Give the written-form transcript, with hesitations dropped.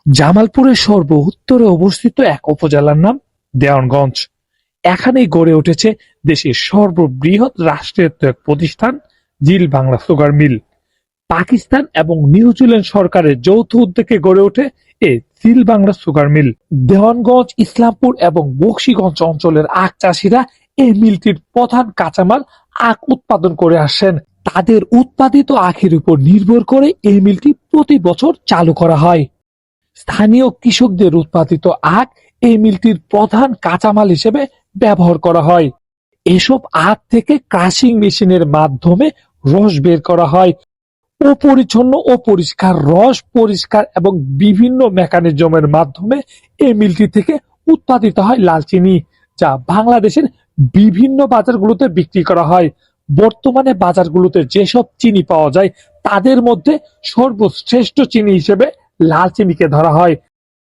জামালপুরের সর্ব উত্তরে অবস্থিত এক উপজেলার নাম দেওয়ানগঞ্জ। এখানেই গড়ে উঠেছে দেশের সর্ববৃহৎ রাষ্ট্রায়ত্ত এক প্রতিষ্ঠান জিল বাংলা সুগার মিল। পাকিস্তান এবং নিউজিল্যান্ড সরকারের যৌথ উদ্যোগে গড়ে ওঠে এই জিল বাংলা সুগার মিল। দেওয়ানগঞ্জ, ইসলামপুর এবং বকশীগঞ্জ অঞ্চলের আখ চাষিরা এই মিলটির প্রধান কাঁচামাল আখ উৎপাদন করে আসেন। তাদের উৎপাদিত আখের উপর নির্ভর করে এই মিলটি প্রতি বছর চালু করা হয়। স্থানীয় কৃষকদের উৎপাদিত আখ এই মিলটির প্রধান কাঁচামাল হিসেবে ব্যবহার করা হয়। এসব আখ থেকে ক্রাশিং মেশিনের মাধ্যমে রস বের করা হয়। অপরিচ্ছন্ন ও পরিষ্কার রস পরিষ্কার এবং বিভিন্ন মেকানিজমের মাধ্যমে এই মিলটি থেকে উৎপাদিত হয় লাল চিনি, যা বাংলাদেশের বিভিন্ন বাজারগুলোতে বিক্রি করা হয়। বর্তমানে বাজারগুলোতে যেসব চিনি পাওয়া যায় তাদের মধ্যে সর্বশ্রেষ্ঠ চিনি হিসেবে লাল চিনিকে ধরা হয়।